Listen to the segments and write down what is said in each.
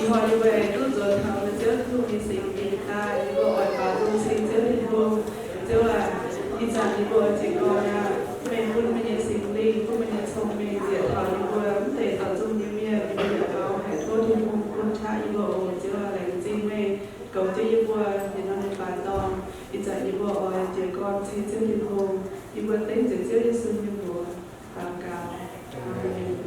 hoa như vậy tu rồi thảo là chứ tu đi sinh đi ta như bộ ở bà tu sinh chứ đi buông chứ là đi chẳng đi bộ chỉ có là mình cũng mình sinh đi cũng mình sống mình diệt thảo như bộ thể tạo dung như miệng mình đã có hải thua thì cũng cũng cha như bộ chứ là lành gì mê cầu cho như bộ thì nó nên bàn to đi chẳng như bộ chỉ con sinh chứ đi buông đi bộ tính chỉ chứ đi sinh như bộ cao cao Hãy subscribe cho kênh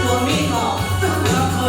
Ghiền Mì Gõ để không bỏ lỡ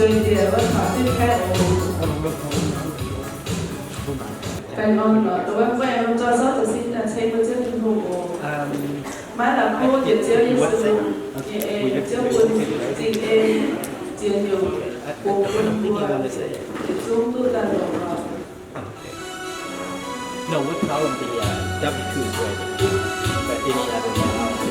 最点我考试开cái ngon là tôi vẫn quen cho số tự xin là xem một chương trình hồ mà là cô điểm chiếu như sự chiếu quân tình em chiếu nhiều cô quân đua chúng tôi là đồ No, we call them the W2s ready, but any other now.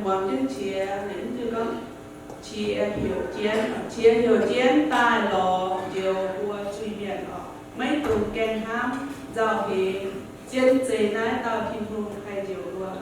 quán những chia đến từ con chia hiểu chiến tai lò chiều qua truy biển ở mấy tuần kèn ham giàu thì chiến chế nái tao thiên hùng hay chiều luôn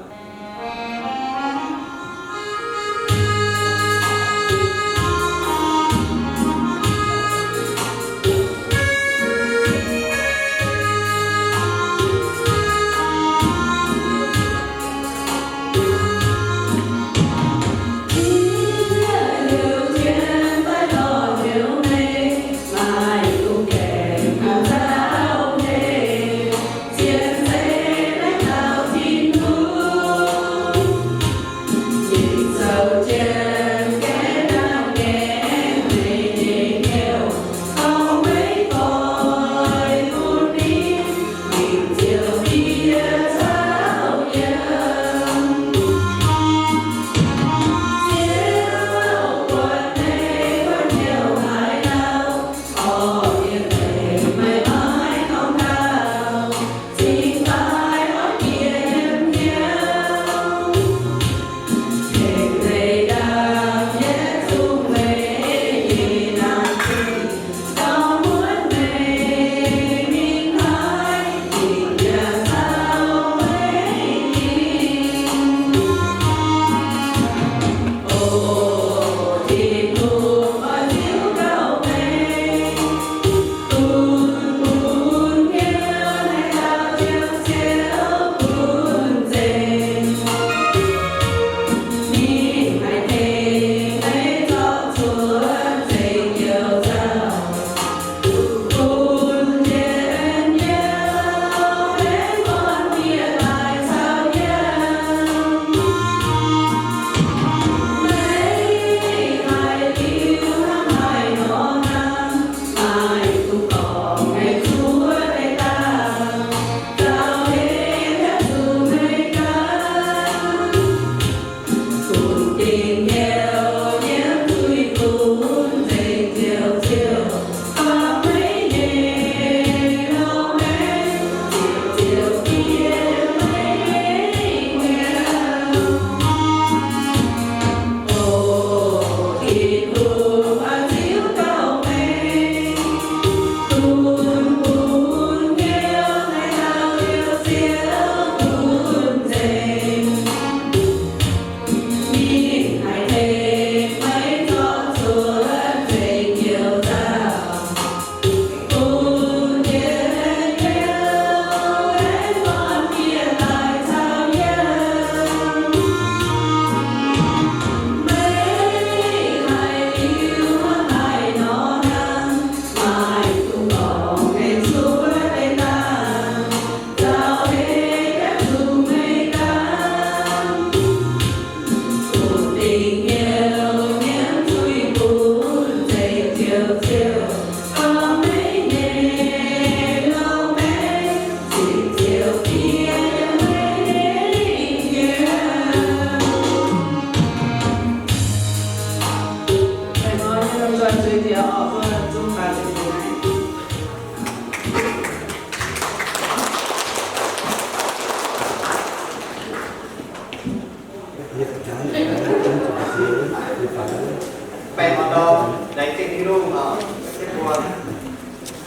bè mà đồ đại kinh đi luôn ở cái buồn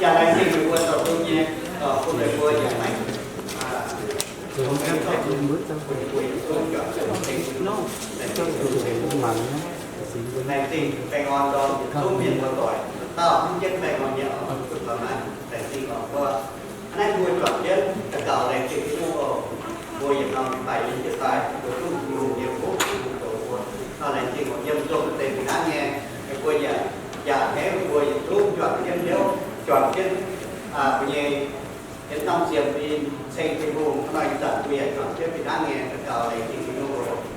giờ đại kinh đi buồn rồi tôi nhé ở khu đại buồnอย่างไรkhông em thấy cũng mới trong buổi tôi chọn cái món thịt nó để cho người thịt mặn đại kinh bè ngon đồ không miền một tuổi tao không chết bè ngon nhở cực là mạnh đại kinh ở qua nay buổi chọn chết cả cậu đại kinh đi mua buổiอย่างเราไปจะตายตัวลูกอยู่เดียวพวกตัวnó là chuyện một dân trong tiền thì đã nghe cái cô giờ thế cô luôn chọn dân nếu chọn cái bây giờ cái năm xiêm đi xây cái vùng nó anh tận bây giờ chọn cái thì đã nghe cái cào này thì nó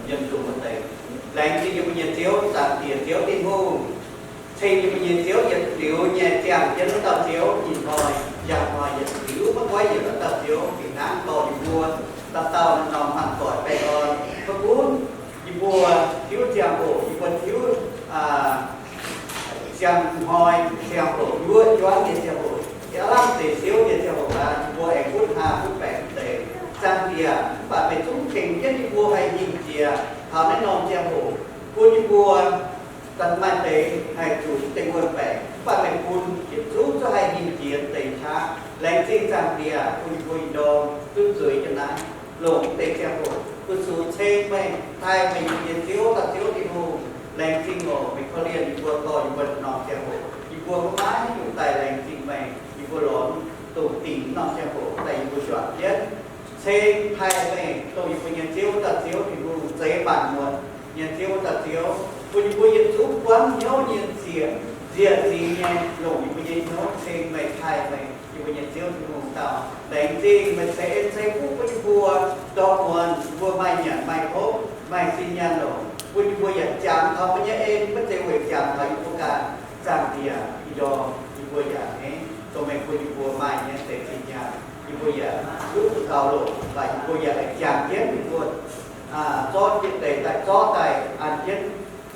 dân trong một tiền lại thì bây giờ thiếu tận tiền thiếu tiền vùng xây bây giờ thiếu dân thiếu nhà chèn dân nó tập thiếu nhìn thôi giờ thôi dân thiếu mất quay giờ nó tập thiếu thì đáng to thì mua tập tàu nó nằm hẳn khỏi bè con có bốn mua thiếu chèn cổ thì còn thiếu chèn hoi chèn cổ vua choáng thì chèn cổ cái lắm thì thiếu thì chèn cổ là mua em phút 5 phút 7 để sang tiền và phải chúng trình nhất đi mua hay nhìn chia thảo nên non chia hồ quân như vua tận mạnh tế hay chủ tình quân vẻ và mình quân kiểm giúp cho hai hình chiến tình khác lãnh sinh rằng địa quân như quân đô tư dưới cho này lộn tế chia hồ quân số trên mình thay mình chiến thiếu ta thiếu thì hồ lãnh sinh ngộ mình có liền như vua to như quân non chia hồ như vua có mãi như tài lãnh sinh mình như vua lộn tổ tỉnh non chia hồ tại như vua chọn nhất trên hai mình tôi như quân nhân thiếu ta thiếu thì vua dễ bản muộn nhân thiếu ta thiếu quân quân nhân chú quán nhớ nhân diện gì nghe lỗi quân nhân nhớ trên mày thay mày quân nhân thiếu thì vùng tàu đánh gì mình sẽ phú quân vua đo nguồn vua mày nhận mày hốt mày xin nhân lỗi quân vua nhận chạm không có nhớ em bất thể huệ chạm thấy vua cả giảm thì do vua nhận ấy tôi mình quân vua mày nhận sẽ xin nhân vua nhận lúc thảo lộ và vua nhận chạm chết vua cho chuyện này tại cho tài ăn chết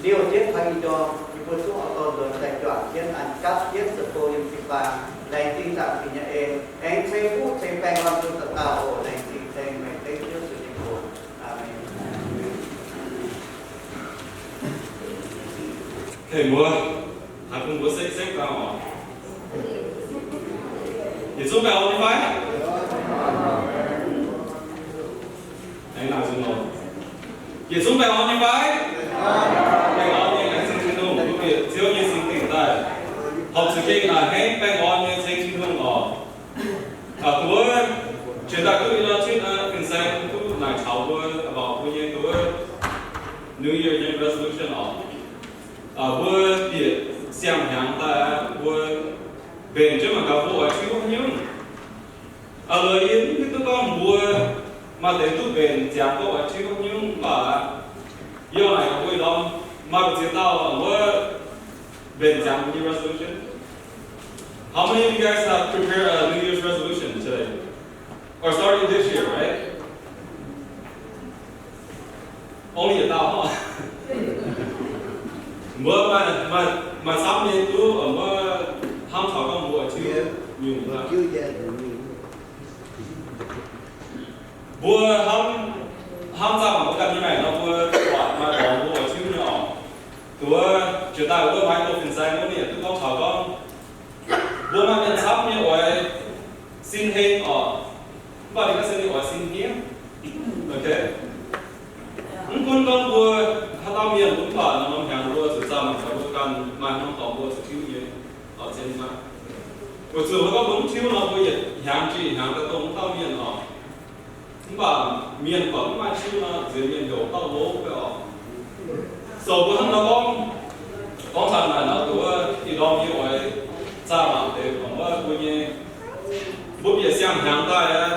điều chết thay cho những quân số họ còn rồi tại chọn chết ăn cắt chết sự tôi những sự vàng này tin rằng thì nhà em sẽ phút sẽ bèn làm cho tất cả hộ này thì sẽ mình thấy trước sự nhiệm vụ. Amen. Thầy mua, thầy cũng có sách vào hả? Thì xuống vào đi phải? Anh nào xuống rồi? Thì xuống vào đi phải? Bèn on như anh sinh sinh hùng, có việc thiếu như sinh tỉnh tại. Học sự kinh là hết bèn on như sinh sinh hùng ở. Tôi chuyển đại tôi là chuyện kinh doanh tôi là Chao tôi about tôi như tôi New Year resolution ở. Tôi bị xem hàng ta tôi bên chứ mà gặp vụ ở chứ không nhung. Lời yên thì tôi con bùa mà đến tôi bên giảm vụ ở chứ không nhung và yêu này tôi đó mà bị chế tạo ở tôi bên giảm new resolution. How many of you guys have prepared a New Year's resolution today? Or starting this year, right? Only a thousand. Mà sắp lên tôi ở mà ham thảo con bùa chưa nhiều lắm. Bùa ham ra một cái như này nó bùa quả mà còn bùa chưa nhỏ. Tôi chuyển tay tôi máy tôi phần sai nó nè tôi con thảo con bùa mà nhận sắp như vậy xin hên ở và đi các xin ở xin hiếm. Ok. Con bùa hắn tao miền cũng phải là nó hàng bùa sự sao mà phải bùa cần mà nó còn bùa sự thiếu gì ở trên mà. Buổi chiều nó có chiếu nó bùa nhiệt hàng chỉ hàng cái tông tao miền ở. Và miền phẩm mà chiếu nó dưới miền đổ tao bố cái ở. Sau bữa hắn nó con thằng này nó bùa thì đo như vậy sao mà để còn bùa như bố bị xem hàng tay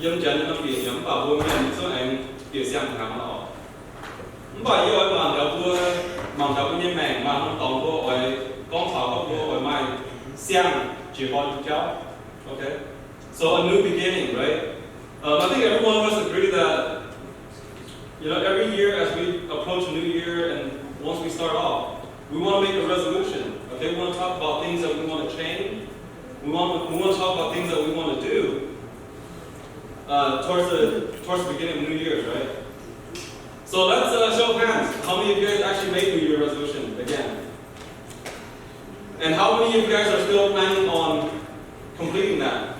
dân chân nó bị nhắm vào bùa miền số anh bị xem hàng nó. Bởi vì mà nếu vua mà nếu như mẹ mà không tổng vua ở con thảo con vua ở mai xem chỉ có chú cháu. Okay. So a new beginning, right? I think every one of us agree that every year as we approach a new year and once we start off, we want to make a resolution. Okay, we want to talk about things that we want to change. We want to talk about things that we want to do towards the beginning of New Year's, right? So let's show of hands. How many of you guys actually made New Year resolution again? And how many of you guys are still planning on completing that?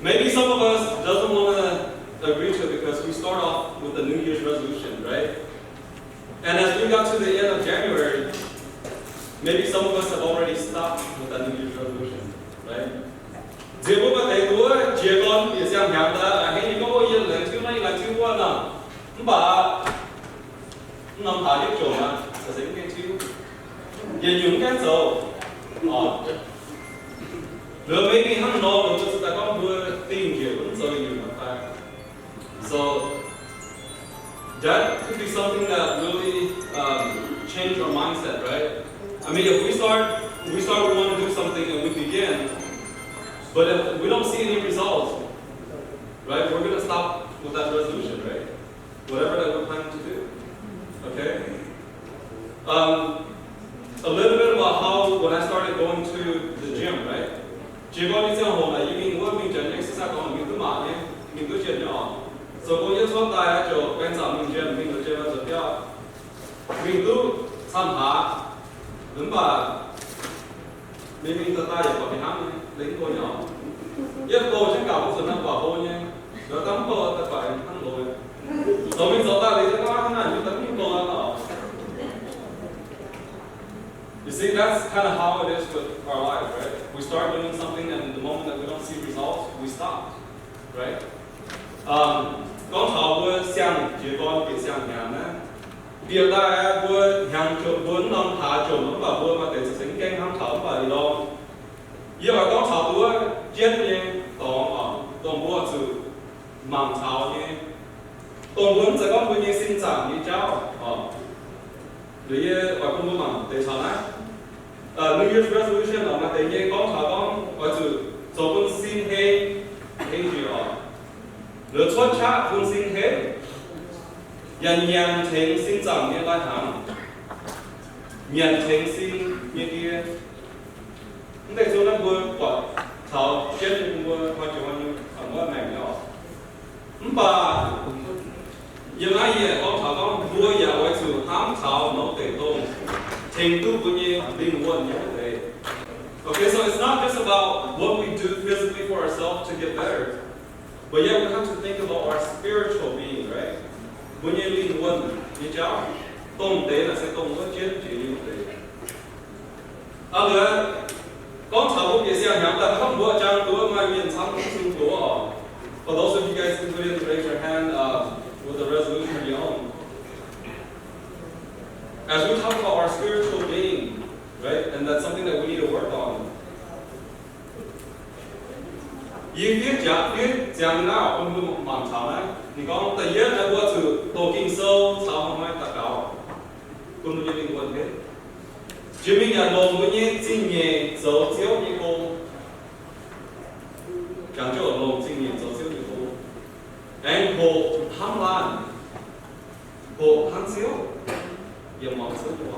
Maybe some of us doesn't want to agree to it because we start off with the New Year's resolution, right? And as we got to the end of January, maybe some of us have already stopped with that New Year's resolution, right? Dễ bố bà thầy của chia con để xem hàng ta hay có bao nhiêu lần thứ này là chưa qua nào bà nằm thả những chỗ mà sẽ dính cái chiếu về những cái dầu rồi mấy cái hắn nó được chúng ta có vừa tìm hiểu vẫn rồi nhiều mà phải. So that could be something that really changed our mindset, right? I mean, if we want to do something and we begin. But if we don't see any results, right, we're going to stop with that resolution, right? Whatever that we're planning to do. Okay? A little bit about how, when I started going to the gym, right? Chỉ có đi xem hồ này, you mean what mình chẳng exercise còn mình cứ mãi 所以一出大就跟上民间民的这个指标，民都参爬，能把明明的大也把他们领过鸟，一个先搞不成那把波呢，然后当波的把人看落去，所以做大你这个很难就等于波了。You see, that's kind of how it is with our lives, right? We start doing something, and the moment that we don't see results, we stop, right? 刚才我想结果别想念呢，别大我想就我能爬就能把我嘛得是神经康潮吧，你咯。因为刚才我今年当我是忙潮呢，当我这个每年生长你教你也外公不忙得潮呢。New Year's resolution 嘛，第二刚才我就做本新黑住你出差本新黑，人人情先长嘅来行，人情先呢啲，咁你做得會話炒即係會或者我明咗，咁把有乜嘢講炒講會有為做啱炒冇地動，程度本嘢靈魂嘅嚟。Okay, so it's not just about what we do physically for ourselves to get better. But yet we have to think about our spiritual being, right? When you lead one, you job, don't day, I say, don't look at you. Other, don't tell me, I have that come what John do my mean, something to go on. For those of you guys who didn't raise your hand with the resolution of your own. As we talk about our spiritual being, right? And that's something that we need to work on. 越讲到我们蛮长呢，你讲第一呢，我就多经收炒好买特高，我们就灵魂的。证明人农每年今年做少一个，讲究农今年做少一个，然后贪婪，和贪少，也冇少咗，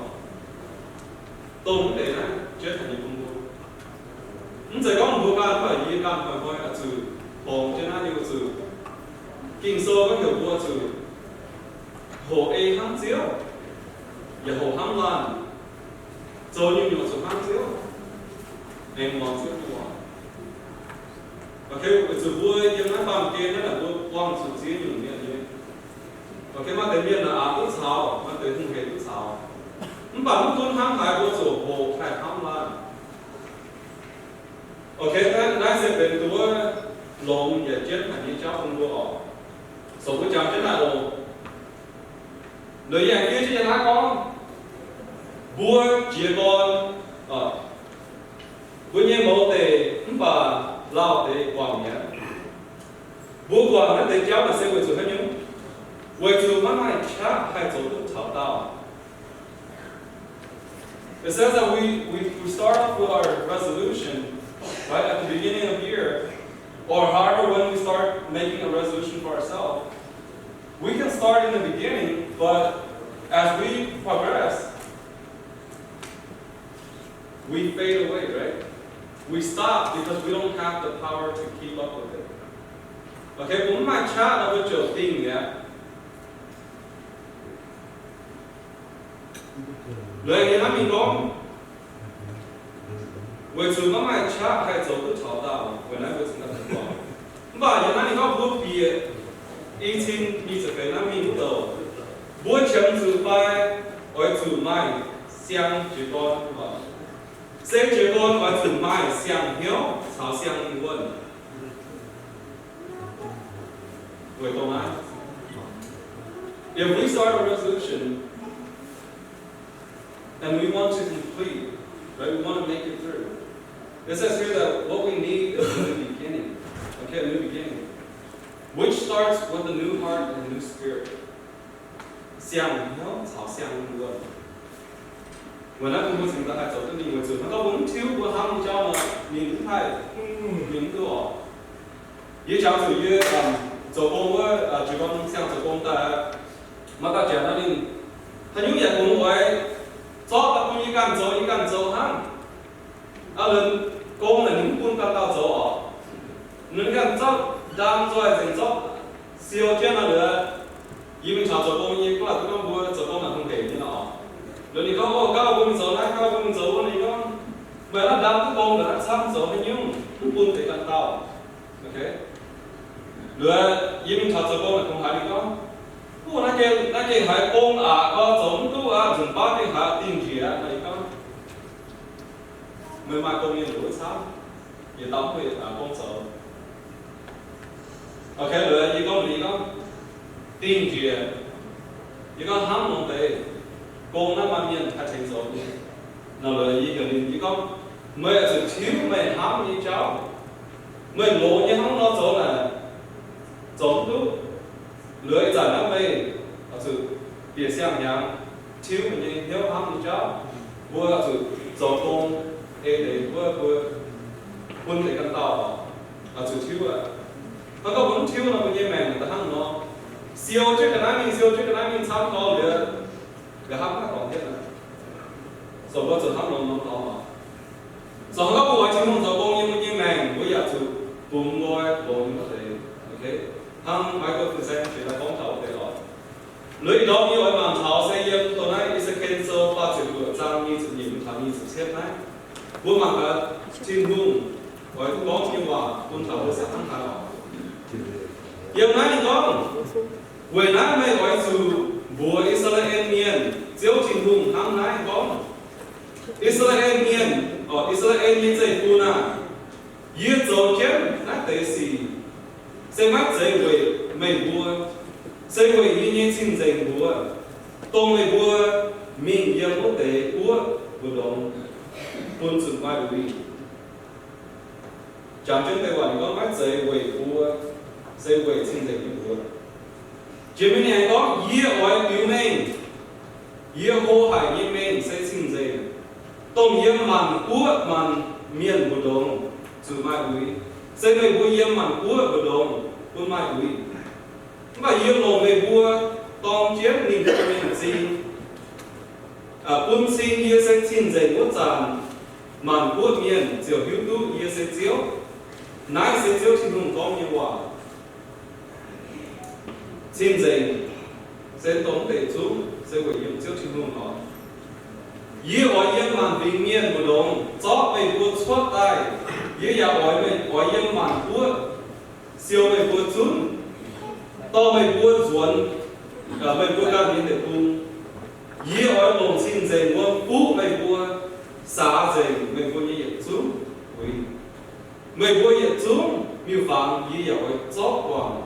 都唔得呢，这係你公布。咁就講唔好間，不如依間開開就旁即係呢個就經數嗰條波就和 A 慳少，又和慳爛，做完又做慳少，你望少啲話。OK， 就會用一方面呢，會幫助自己用咩嘢。OK， 嘛對面啊都炒，嘛對空氣都炒。咁把唔斷慳太多就和太慳爛。OK， 那是เป็นตัวลงอย่าเจ็ดอันนี้เจ้าคงรู้ออกสมมติจำเช่นนั้นหรืออย่างที่จะนักก้อนบัวเจียก้อนบัวเนี่ยโมเตป่าเล่าเตกวางเนี่ยบัวกวางนั้นเตเจ้าน่ะเสียไว้จุดให้ยังไว้จุดมันไม่ช้าให้จุดเฉาเต้า It says that we start off with our resolution. Right at the beginning of the year, or however when we start making a resolution for ourselves, we can start in the beginning, but as we progress, we fade away, right? We stop because we don't have the power to keep up with it. Okay, 我们买茶那个酒定的，เลยเนี่ยนะมีน้อง 为什么买茶还走不潮到？本来为什么不好？把原来你讲不比2020年那民度，不强制摆为主买香结果嘛？香结果为主买香香炒香温，为懂吗 ？If we start a resolution and we want to complete, right? We want to make it through. It says here that what we need is a new beginning. Okay, a new beginning. Which starts with a new heart and a new spirit. 香香炒香温。原來我們現在係做緊呢個做，那個文條我他們教呢，明太明多。也講就約做工我就講像做工的，乜大家那裡，他有嘢工為做得工一幹做行。人工人民官干到走你看做當做係成做， siêu trên là được ý mình chọn chỗ công như cũng là tôi có mua chỗ công là không thể như nào rồi thì có các công chỗ này các công chỗ này có mà nó đâm cái công là nó sắm chỗ này nhưng buôn thì cần tao ok rồi ý mình chọn chỗ công là không phải đi có nó kêu phải công có giống tu dùng bao cái hạt tiền gì này có mới mà công nhân đối sao giờ tao phải công sở ok rồi ý có gì có tiền gì ý có hám lòng tệ công nó mà miền thay thành số nó là ý cái gì có mới sự thiếu mới hám như cháu mới lộ như không nó chỗ là giống tu lưỡi giờ nó về sự biệt xem nhàng thiếu mình như thiếu hám như cháu vừa sự giống công để vừa quân để căn tàu sự thiếu nó có muốn thiếu là như mèn người ta hăng nó siêu chứ cái này mình sao có được cái hăng nó còn thế này rồi có sự hăng nó to mà rồi có bộ chỉ muốn rồi công như mèn với giờ sự cùng ngồi cùng có thể ok hăng phải có thời gian chỉ là phóng thảo thế rồi lưỡi đó như vậy mà thảo xây dựng tôi nói is a cancel phát triển của trang như sự nhìn thằng như sự xếp này buôn mặt là trên hương với có như hòa buôn thảo sẽ thắng thảo giờ này có về nãy mấy gọi sự vua Israel Mien chiếu trên hương thắng nãy có Israel Mien Israel Mien dạy phu na yết dầu chém nãy tế sĩ sẽ mắc dạy về mấy vua sẽ về như nhiên xin dạy vua tông mấy vua mình giờ có thể vua vua đồng quân sự mai đuổi chẳng chúng ta gọi có mắc dạy về vua sẽ về xin dạy vua chỉ mình này có yết oai cứu mình yết hô hải như mình sẽ xin dạy tông yết màn vua màn miền vua đồng sự mai đuổi sẽ mấy vua yết màn vua đồng quân mai đuổi mà yết lồng mấy vua tông chiếm ninh mình gì quân xin yết sẽ xin dạy vua tràn màn vua miền chiều hiếu tu yết sẽ chiếu nãy sẽ chiếu trên hùng có như hòa xin dạy sẽ tống thể chú sẽ quỷ yếm chiếu trên hùng có yết oai yếm màn bình miền vua đồng chót mấy vua xuất tay yết ya oai yếm màn vua siêu mấy vua chún to mấy vua ruột mấy vua ca biến để cung yết oai lồng xin dạy vua phú mấy vua xá dạy mấy vua như vậy chú quỷ mấy vua yết chúng miêu phàm yết oai chót quảng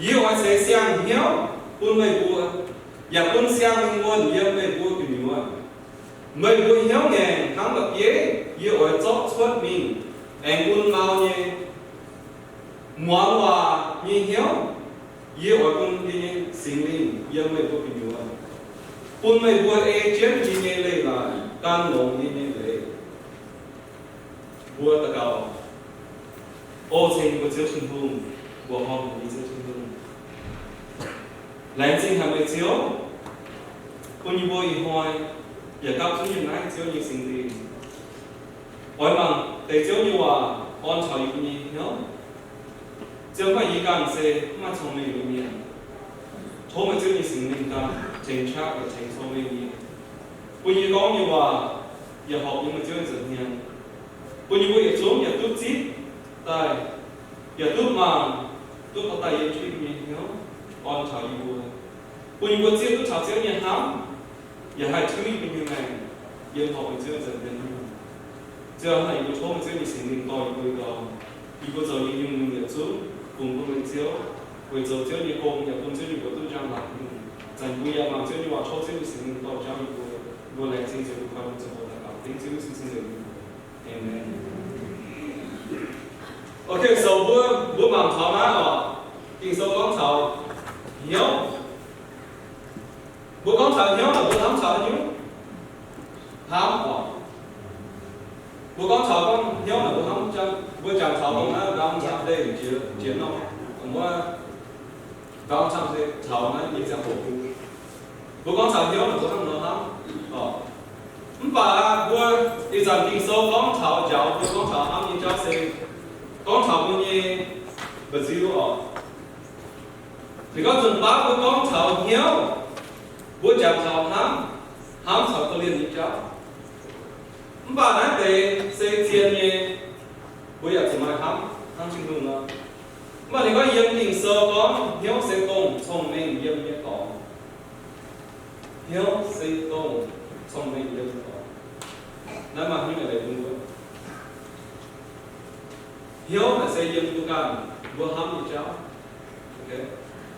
yết oai sẽ sang hiếu quân mấy vua ya quân sang nguồn yết mấy vua kiểu như vậy mấy vua hiếu nghề thắng lập yết yết oai chót xuất mình anh quân mau như ngoan hòa như hiếu yết oai quân đi sinh linh yết mấy vua kiểu như vậy quân mấy vua chết như như lấy lại can lồng như như lấy vua ta cầu ô sinh của chiếu sinh hùng của hồng đi chiếu sinh hùng lãnh sinh hàng mấy chiếu quân như vua y hoài giờ cao chúng như nãy chiếu như sinh đi hỏi bằng để chiếu như hòa on chào như nhớ chiếu phải y càng xe mà trong mình như miền thô mà chiếu như sinh linh ta chính xác và chính số mình như quân như có như hòa giờ học nhưng mà chiếu như dần hiền quân như vậy xuống giờ tút chít tay giờ tút màng tút có tay yên chuyện gì nhớ on chào như vua quân như vậy chiếc tút chào chiếc nhà hám giờ hai thứ như này giờ học mình chưa dần dần giờ này có số mình chưa bị sinh linh coi vui đó khi có giờ như mình giờ xuống cùng con mình chiếu bây giờ chiếu như con giờ con chiếu như của tôi trang lạc dành vui mà chiếu như họ cho chiếu bị sinh linh coi trang như vua này sinh chiếu coi mình chiếu là cảm tính chiếu sinh linh Amen. Okay, so bữa mà thảo má rồi, kinh số con thảo hiếu, bữa con thảo hiếu là bữa thám thảo hiếu, thám rồi. Bữa con thảo con hiếu là bữa thám chân, bữa chàng thảo con nó đang chạm đây chiến nó, còn bữa đang chạm đây thảo nó đi ra hồ. Bữa con thảo hiếu là bữa thám nó thám, và bữa đi rằng kinh số con thảo giáo, bữa con thảo thám như cháu xem. Con thảo như và zero ở thì có dùng bác của con cháu hiếu bố chào cháu ham cháu có liên như cháu bà nói về xây tiền như bố giờ chỉ mai ham chừng hùng nữa mà thì có yếm tình sơ con hiếu xây công thông minh yếm như có hiếu xây công thông minh yếm như có nói mà như này đúng không hiếu là xây yếm tu can bố ham như cháu ok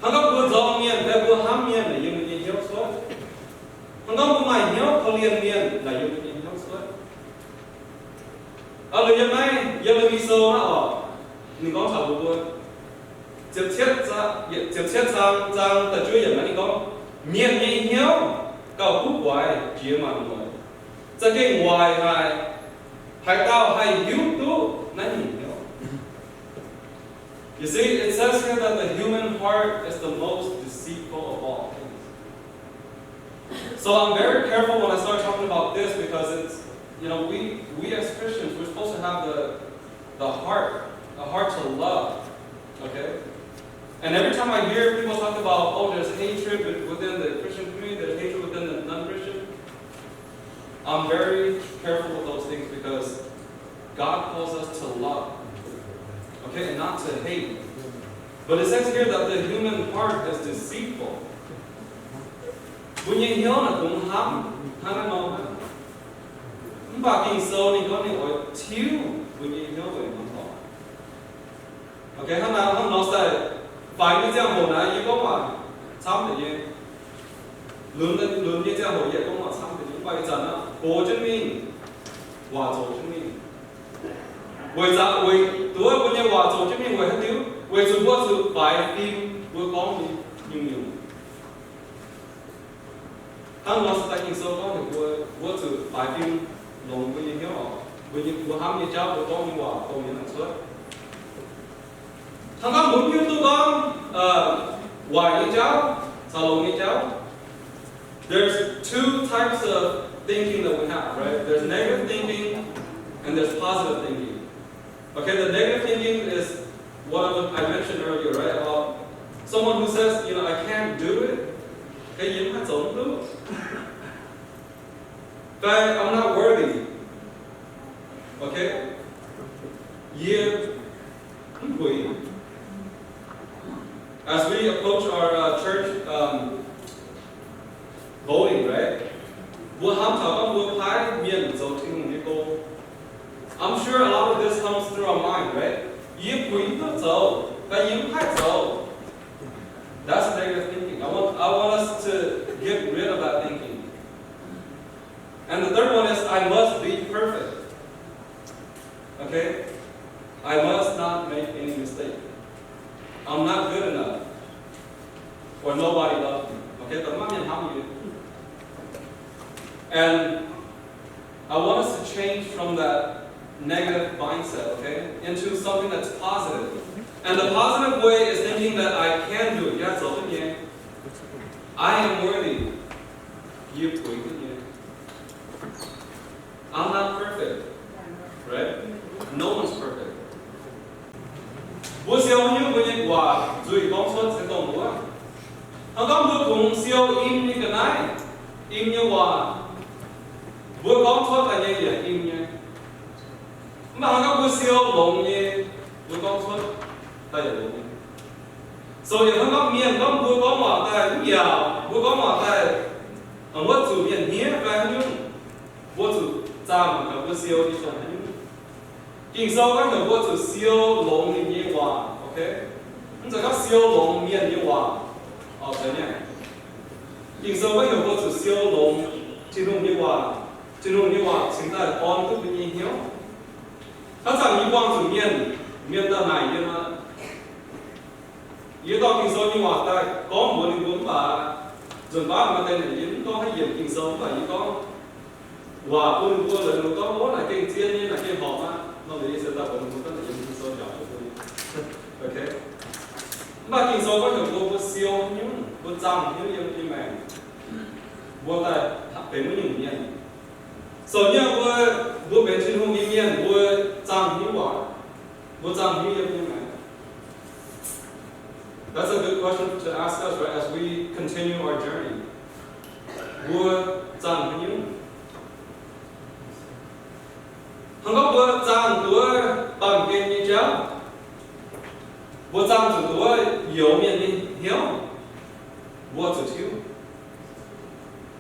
hắn có bữa gió miền hay bữa ham miền là yếm như hiếu suốt hắn có bữa mày hiếu có liên miền là yếm như hiếu suốt ở lời yếm này yếm là miso nó ở mình có chào bố tiếp xét sang taជួយយ៉ាងណានេះក៏មានញញញោក៏គូវ៉ៃជាមកមួយតែគេវ៉ៃហើយកោហើយយូទូណាញញោ You see, it says here that the human heart is the most deceitful of all things. So I'm very careful when I start talking about this because it's, you know, we as Christians, we're supposed to have the heart to love, okay? And every time I hear people talk about, oh, there's hatred within the Christian community, there's hatred within the non-Christian, I'm very careful with those things because God calls us to love, okay, and not to hate. But it says here that the human heart is deceitful. When you hear it, cũng hám, hám nó mà. Bà kinh sâu này có này ở thiếu, when you hear it, nó có. Okay, hắn nói sai. Phải như thế nào này, như có mà xong thì gì, lớn như thế nào vậy có mà xong thì những bài giảng á, cố chứng minh, hòa dầu chứng minh, với giá với tôi bây giờ hòa dầu chứng minh với hết thiếu, với sự vô sự bài phim với con nhiều, hắn nói sai kinh sâu có thì vô sự bài phim lòng với những cái họ, với những của ham như cháu với con như hòa con như là suốt. Thằng con muốn kêu tụi con hoài như cháu, sao lòng như cháu. There's two types of thinking that we have, right? There's negative thinking and there's positive thinking. Okay, the negative thinking is what I mentioned earlier, right? About someone who says, you know, I can't do it. Cái gì mà giống được. I'm not worthy. Okay? Yeah. Quỷ. As we approach our church voting, right? I'm sure a lot of this comes through our mind, right? That's negative thinking. I want us to get rid of that thinking. And the third one is I must be perfect. Okay? I must not make any mistake. I'm not good enough. Or nobody loves me. Okay, but I'm not you. And I want us to change from that negative mindset, okay, into something that's positive. And the positive way is thinking that I can do it. Yes, I am worthy. I'm not perfect. Right? No one's perfect. Bố siêu như bố nhân quả rồi bóng xuân sẽ tổng bố. Hắn có bố cùng siêu im như cái này, im như quả. Bố bóng xuân là như vậy, im như. Mà hắn có bố siêu lộn như bố bóng xuân là như vậy. Rồi hắn có miền có bố bóng hòa tại cũng giàu, bố bóng hòa tại ở bố chủ miền hiếp và nhưng bố chủ ra mà cả bố siêu đi trong hình. Kinh sâu các người vô chủ siêu lồng như như hòa, ok? Chúng ta có siêu lồng miền như hòa, thế nhé. Kinh sâu các người vô chủ siêu lồng trên lồng như hòa, chúng ta là con cũng như hiếu. Các rằng như quang chủ miền ta này như mà, yếu tố kinh sâu như hòa ta có một định hướng và dường bác mà tên là những có hay điểm kinh sâu và những có hòa quân quân là nó có mốt là kinh thiên như là kinh họp á. Nó để sẽ tạo một cái kinh sâu nhỏ cho tôi. Ok. Mà kinh sâu có thể vô siêu nhưng vô trăm nhưng như mẹ vô tại phải mới những nhiên. Sau như vô bên trên hông nhiên vô trăm như quả vô trăm như mẹ. That's a good question to ask us, right? As we continue our journey. Vua Zhang Hân Nhung. Hằng có vua Zhang Tua bằng kiên như cháu. Vua Zhang Tử Tua yếu miệng như hiếu. Vua Tử Thiếu.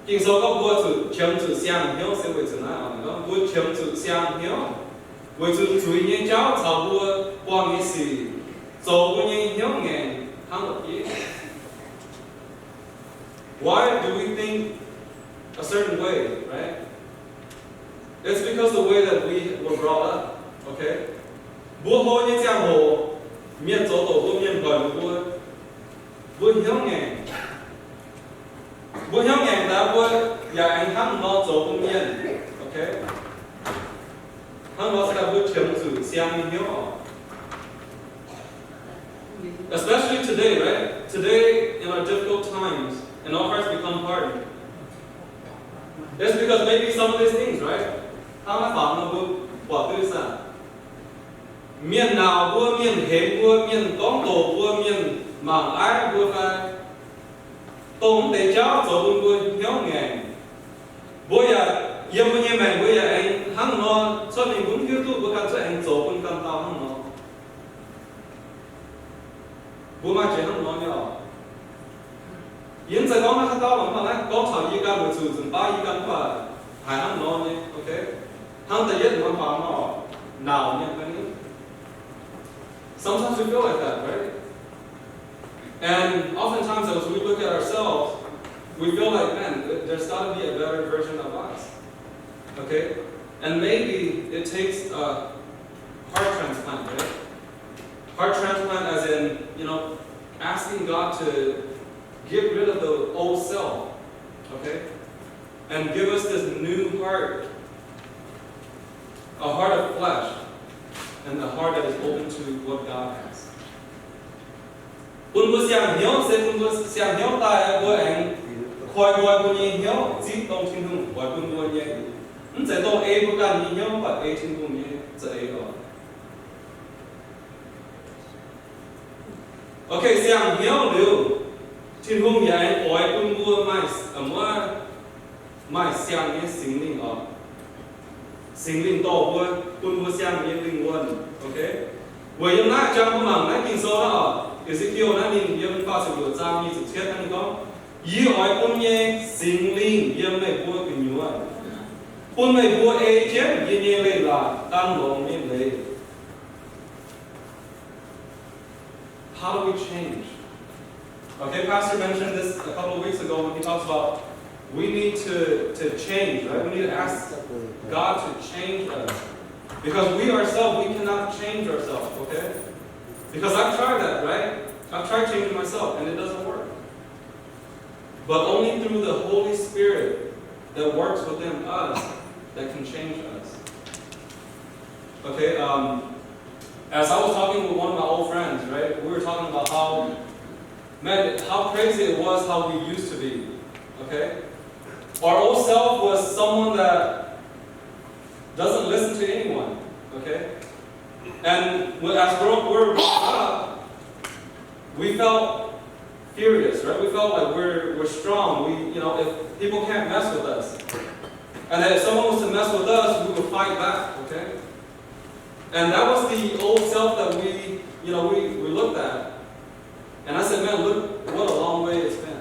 Kinh số có vua Tử chấm Tử Xiang hiếu sẽ với Tử nào? Vua chấm Tử Xiang hiếu. Với Tử Chúi như cháu thảo vua quang như sĩ. Dẫu vua như hiếu nghe hăng lập ý. Why do we think a certain way, right? It's because the way that we were brought up, okay? Vua hô như giang hồ, miền dấu tổ vua miền gọi vua, vua hiếu nghe. Vua hiếu nghe ta vua, nhà anh hăng nó dấu vua miền, okay? Hăng nó sẽ là vua chiếm giữ xiang hiếu. Especially today, right? Today, in our difficult times, and our hearts become hardened. It's because maybe some of these things, right? How am I found what tư sản? Miền nào vua miền hến vua miền con tổ vua miền mảng ái vua phai. Tôm để cháu rồi vua hiếu nghề. Vua ya yếm vua như mày vua ya anh hăng nó cho mình cũng kêu tu vua can cho anh rồi vua can tao hăng nó. Vua mà chỉ hăng nó nhỏ. Hiện giờ con nó tao bằng mà con chào y gan một chủ ba y gan và hải hăng nó nhé, ok? Hăng tự nhiên nó phàm nó nào nhé cái này. Sometimes we feel like that, right? And oftentimes as we look at ourselves, we feel like, man, there's got to be a better version of us, okay? And maybe it takes a heart transplant, right? Heart transplant, as in, asking God to get rid of the old self, okay? And give us this new heart, a heart of flesh, and a heart that is open to what God has. Quân vua xiang hiếu sẽ quân vua xiang hiếu tại vua anh khôi vua quân nhiên hiếu giết đông thiên hùng vua quân vua nhé. Sẽ đông ấy vua can nhiên hiếu và ấy thiên hùng nhé sẽ ấy rồi. Okay, xiang hiếu liu thiên hùng nhà anh ỏi quân vua mai xiang nhé sinh linh ở sinh linh tổ vua quân vua xiang nhé linh quân, okay? Với những nát trong của mình nát kinh số đó Ezekiel nát nhìn yếm pha sự biểu trang như sự thiết anh có ý hỏi quân nhé sinh linh yếm này vua kinh nhua quân này vua ấy chết yếm nhé lên là tăng lòng yếm lên. How do we change? Okay, Pastor mentioned this a couple of weeks ago when he talks about we need to change, right? We need to ask God to change us. Because we ourselves, we cannot change ourselves, okay? Because I've tried that, right? I've tried changing myself and it doesn't work. But only through the Holy Spirit that works within us that can change us. Okay, as I was talking with one of my old friends, right? We were talking about how crazy it was how we used to be, okay? Our old self was someone that doesn't listen to anyone, okay? And as we're up, we felt furious, right? We felt like we're strong. If people can't mess with us, and that if someone was to mess with us, we would fight back, okay? And that was the old self that we looked at. And I said, man, look what a long way it's been.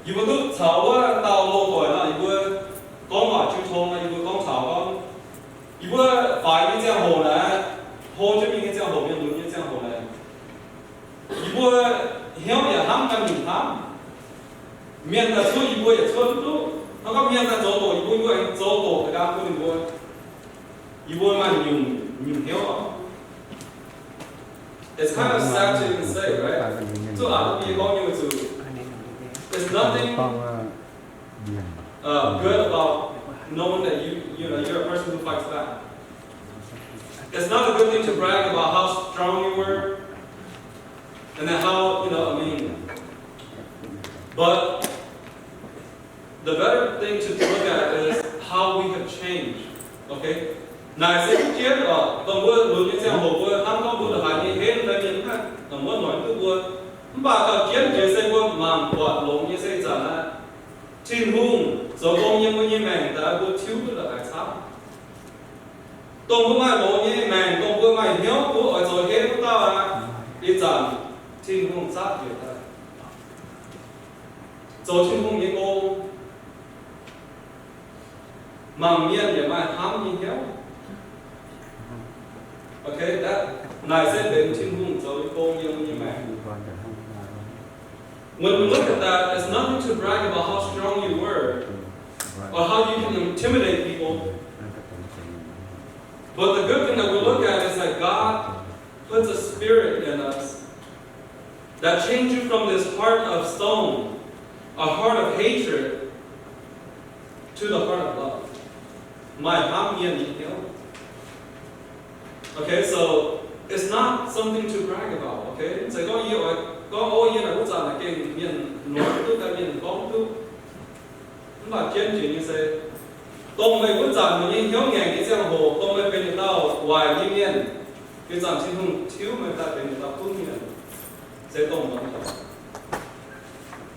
You would look tao tao lâu tuổi là you would con mà chú thông là you would con tao con you would phải như giang hồ này hồ cho mình cái giang hồ miền núi như giang hồ này you would hiểu nhà ham cái mình ham miền là chú you would chú chú nó có miền là dấu tổ you would dấu tổ cái các cô you would mà nhung hiểu. It's kind of sad to even say, right? So there's nothing good about knowing that you're a person who fights back. It's not a good thing to brag about how strong you were, and then but the better thing to look at is how we have changed. Okay. Này sẽ chết ở tầm bữa luôn như thế hồ bữa ăn có bữa được hai như hết là những cái tầm bữa nổi Thiên hùng rồi con như như mèn ta bữa thiếu được là sao tông bữa mai lỗ như mèn tông bữa mai nhớ bữa ở rồi hết bữa tao à đi chẳng thiên hùng sát vậy ta rồi thiên hùng như cô mà miên để mà thám như nhau okay that này sẽ đến thiên hùng rồi cô như mèn. When we look at that, it's nothing to brag about how strong you were or how you can intimidate people. But the good thing that we look at is that God puts a spirit in us that changes you from this heart of stone, a heart of hatred, to the heart of love. Okay, so it's not something to brag about. Okay, so có ôi như là quốc gia là cái miền nổi tức là miền bóng tức mà kiến chuyện như thế tông về quốc gia mình như hiếu nghề cái giang hồ tông về bên tao ngoài như miền cái giảm sinh hùng thiếu mà ta bên tao cũng miền sẽ tông bằng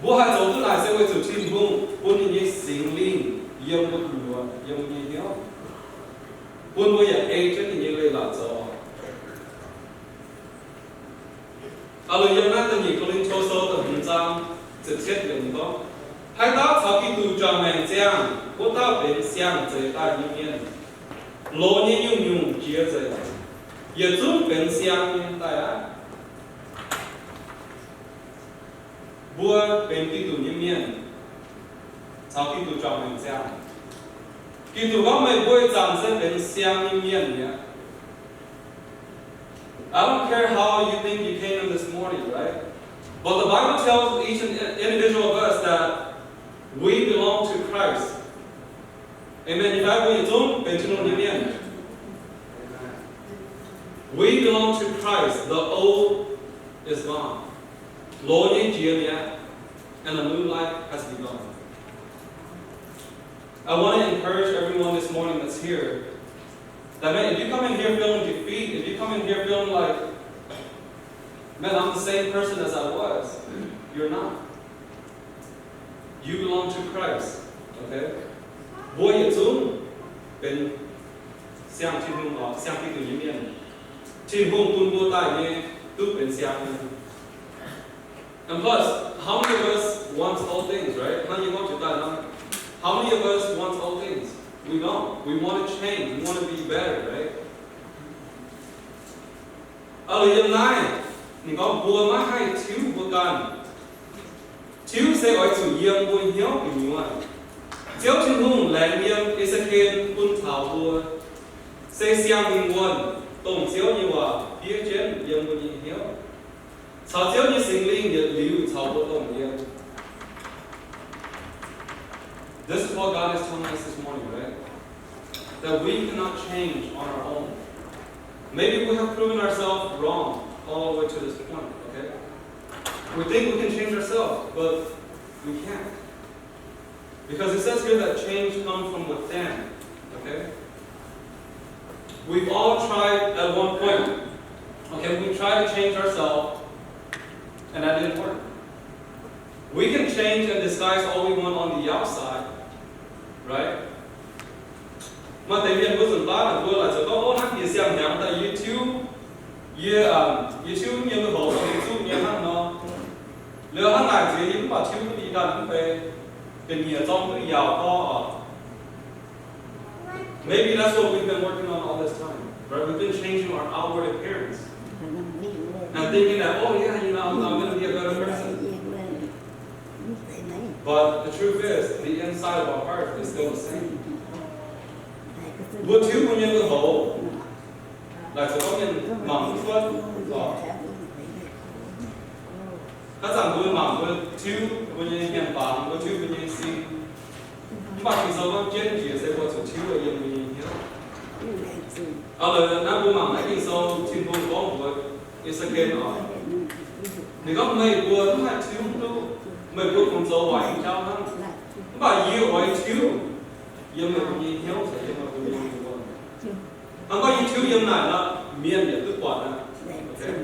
bố hai dấu tức là sẽ quay từ sinh hùng quân như sinh linh yêu một lúa yêu như hiếu quân bây giờ ai cho như vậy là gió alo yếm nát tự nhiên có linh châu sâu tự hình trang tự thiết gần đó hai tao sau khi tu cho mình giang của tao đến xiang giới ta như miên lô như nhung nhung chia giới giờ giúp bên xiang như tai á bua bên khi tu như miên sau khi tu cho mình giang khi tu có mình bua rằng sẽ bên xiang như miên nhé. I don't care how you think you came in this morning, right? But the Bible tells each individual of us that we belong to Christ. Amen. If I were you, we belong to Christ. The old is gone. And a new life has begun. I want to encourage everyone this morning that's here that, man, if you come in here feeling defeat, if you come in here feeling like, man, I'm the same person as I was, you're not. You belong to Christ. Okay? Boy yet soon, ben xiang thiên hùng or xiang thiên tử như miên. Thiên hùng tuân vô tai như tu ben xiang. And plus, how many of us want all things, right? How many of us want all things? We don't. We want to change. We want to be better, right? Ở lời hôm nay, mình có bùa má hay thiếu bùa cần. Thiếu sẽ gọi chủ yếm bùa hiếu của mình ngoài. Thiếu trên hùng lẹ́n yếm Ezekiel quân thảo bùa. Sẽ xiang mình quân, tổng thiếu như hòa, phía trên yếm bùa hiếu. Thảo thiếu như sinh linh nhiệt lưu thảo bùa tổng yếm. This is what God is telling us this morning, right? That we cannot change on our own. Maybe we have proven ourselves wrong all the way to this point, okay? We think we can change ourselves, but we can't. Because it says here that change comes from within, okay? We've all tried at one point. Okay, we tried to change ourselves, and that didn't work. We can change and disguise all we want on the outside, right? Mà tại vì có dùng ba là vừa là chỉ có ôn hắc gì xem nhắm tại YouTube, YouTube nhiều người hỗ trợ YouTube nhiều hăng nó, lừa hăng lại chỉ những bảo chiếu đi ra những về nhiều trong cái giàu có. Maybe that's what we've been working on all this time, right? We've been changing our outward appearance and thinking that, oh yeah, you know, I'm going to be a better person. But the truth is, the inside of our heart is still the same. Vừa thiếu của nhân người hậu là chỉ có nhân mỏng phân rồi. Các rằng vừa mỏng vừa thiếu của nhân nhân phẳng vừa thiếu của nhân sinh. Nhưng mà thì sau đó chết chỉ sẽ có sự thiếu ở nhân của nhân hiếu. Ở lời nó vừa mỏng ấy thì sau thiên vô có một cái Ezekiel ở. Thì có mấy vừa nó lại thiếu đâu. Mấy vừa cũng dấu hoài trong Chao lắm. Bà nhiều hoài thiếu. Nhưng mà cũng như hiếu sẽ nhưng mà cũng như hiếu. Không có những thiếu nhưng này là miên để tức quản đó. Okay.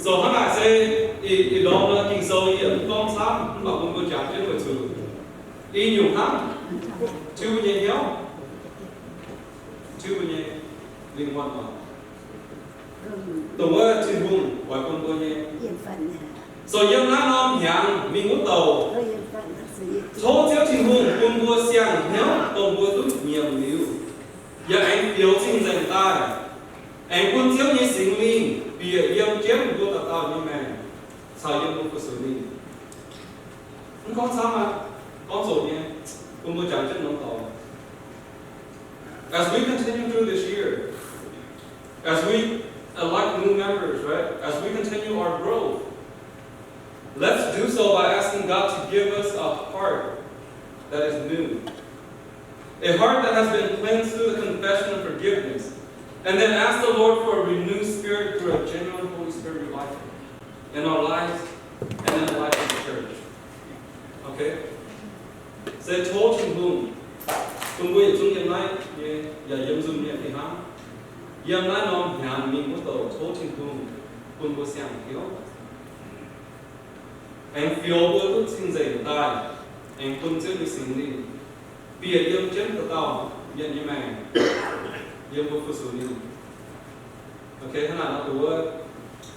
So hôm nay sẽ ý đó là kinh sâu ý con sáng mà cũng có trả tiền của chủ ý nhiều lắm chưa bao nhiêu hiếu chưa bao nhiêu liên quan mà tổng ở trên vùng ngoài quân bao nhiêu rồi dân nó non hàng mình muốn tàu số chiếu trên vùng quân vua xiang nếu tổng vua tốt nhiều nhiều giờ anh biểu sinh dành tay anh quân chiếu như sinh linh bìa yếm chiếm vua tạo tạo như mẹ sao yếm vua của xử lý không có sao mà con rồi nhé quân vua chẳng chất nóng tàu. As we continue through this year, as we elect new members, right? As we continue our growth, let's do so by asking God to give us a heart that is new. A heart that has been cleansed through the confession of forgiveness. And then ask the Lord for a renewed spirit through a genuine Holy Spirit revival in our lives and in the life of the church. Okay? Say, told you whom? Chúng tôi chúng hiện nay giờ dân dùng như thế nào? Dân nói nó nhà mình muốn tổ số trình cùng quân bộ xem phiếu. Anh phiếu bộ lúc xin dạy tài, anh quân trước đi xin đi. Bây giờ dân chân của tao nhận như mày, dân bộ phụ sự đi. Ok, thế nào nó tụ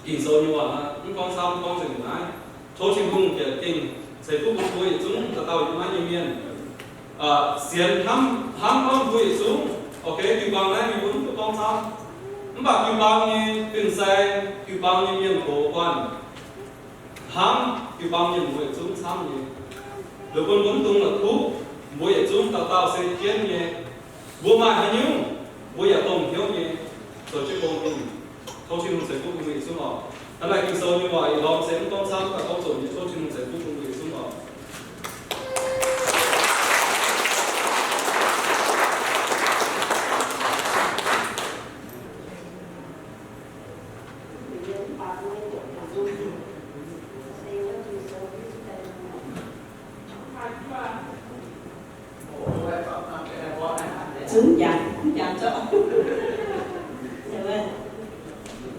kỳ sâu như vậy là những con sao con dừng lại. Số trình cùng kể kinh sẽ phúc một tuổi chúng của tao như mấy như miền. Xiên hâm con vui xuống, ok, cứu bằng này mình muốn của con sao? Nó bảo cứu bằng như tiền xe, cứu bằng như miền cổ quan, cứu bằng như vui xuống sao như, được con muốn tung là thuốc, vui xuống tạo sẽ chiến như, vô mà hay nhung, vui ở tổng thiếu như, rồi chứ con mình, thôi chứ không sẽ phúc vui xuống họ, anh lại cứu sâu như vậy, đó sẽ con sao cả con rồi như thôi chứ không sẽ phúc vui xuống họ. Chứng nhận cho thế vậy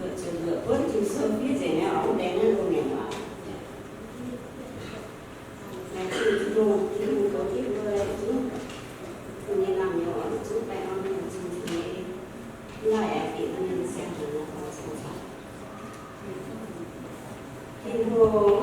vợ chồng vợ vợ chồng sơ phía gì này ông đen nó luôn này mà này chúng tôi có cái người chúng tôi làm nhỏ chúng phải ăn chúng thì lại thì anh xem là nó sao sao thì hồ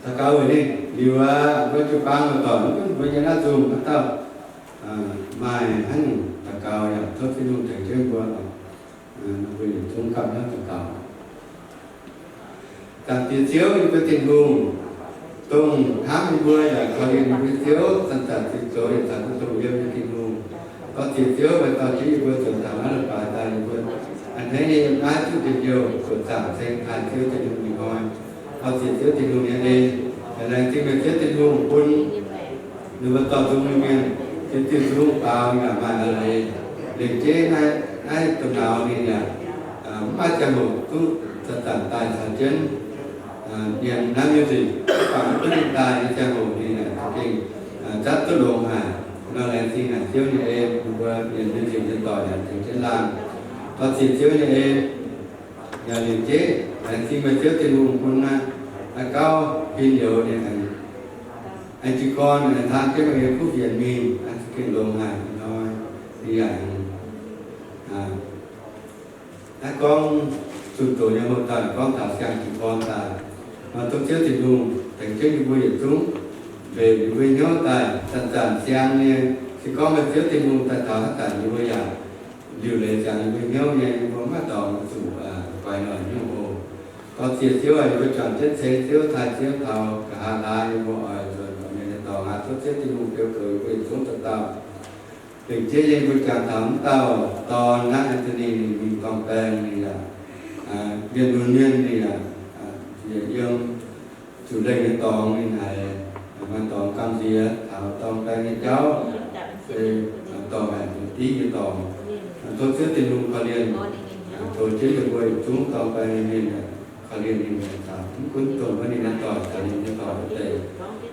ta cao rồi đi điều với chụp băng mà tỏi với cái lá zoom bắt đầu mai anh ta cao ya tốt cái luôn thành chơi qua vì trung cấp nó ta cao càng tiền thiếu những cái tiền hùng tung hám đi vui là coi như cái thiếu tân tật thì chỗ hiện tại cũng tung yêu những tiền hùng có tiền thiếu và tao chỉ vừa tưởng thảo nó được bài tài vừa anh thấy đi ai chút tiền nhiều của giảm thành hai thiếu tiền hùng mình coi có tiền thiếu tiền hùng như đây là khi mình thiếu tiền hùng quân nếu mà tao tung như miền cái tiền hùng bao nhà mà ở đây liền chế ai tuần nào đi là 300 tu tận tài sản chân điện nam như gì khoảng quyết định tài như trang hồ thì là kinh chắc tốt đồ mà nó là gì là thiếu như em vừa điện như gì nhân tỏi là thành chân làm và chỉ thiếu như em nhà liền chế là khi mà thiếu tiền hùng cũng là cao pin nhiều thì anh chị con là than cái mà em phúc viện mình anh kinh đồ mà nói đi ảnh con tụi tổ nhà một tầng con thảo sang chỉ con tài mà tôi chưa thì dùng thành chức như vui chúng về vui nhớ tài tận tận sang như thì con mà thiếu thì dùng tài thảo tận như vui à điều lệ chẳng như vui nhớ như có mắt đỏ chủ vài lời như hồ có thiếu ấy với chọn chết thế thiếu tài thiếu thảo cả hai như bộ rồi mình tỏ hạt tôi chết thì dùng kêu cười vui chúng tận tàu tình chế dân với cả thắm tàu to nát Anthony mình còn bèn thì là viên đồn nguyên thì là dương chủ đề cái tòng thì này mà tòng cam gì á thảo tòng bèn cái cháu thì tòng bèn tí như tòng tôi sẽ tìm luôn khởi liền tôi chế được với chúng tòng bèn mình khởi liền thì mình thảo cũng tồn với đi lên tòa khởi liền như tòa để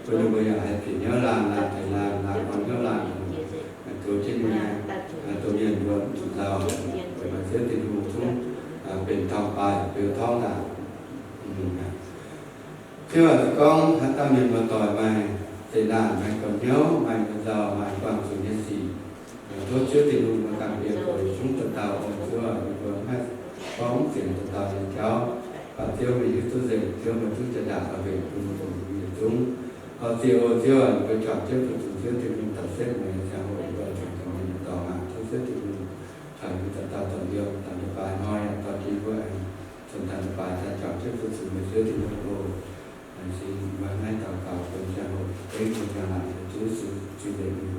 tôi được bây giờ thì nhớ làm phải làm còn nhớ làm tôi trên tôi nhìn vừa chúng ta phải mà sẽ tìm một chút bên trong bài biểu thông là khi mà con hắn ta nhìn vào tỏi mày thì làm mày còn nhớ mày còn giàu mày còn chủ nhân gì tôi chưa tìm được một cảm biệt của chúng tự tạo ở chưa vừa hay bóng tiền tự tạo để cháu và tiêu vì tôi dạy tiêu mà chúng ta đạt ở về chúng có tiêu với chọn trước của chúng tiêu thì mình tập xếp mình xã hội và chúng mình tỏ mà chúng xếp thì mình phải tự tạo tận yêu tạo được bài nói tạo trí với anh chúng ta được bài ta chọn trước của chúng mình xếp thì mình đồ anh xin và ngay tạo tạo trong xã hội đấy chúng ta làm chú sự chuyên đề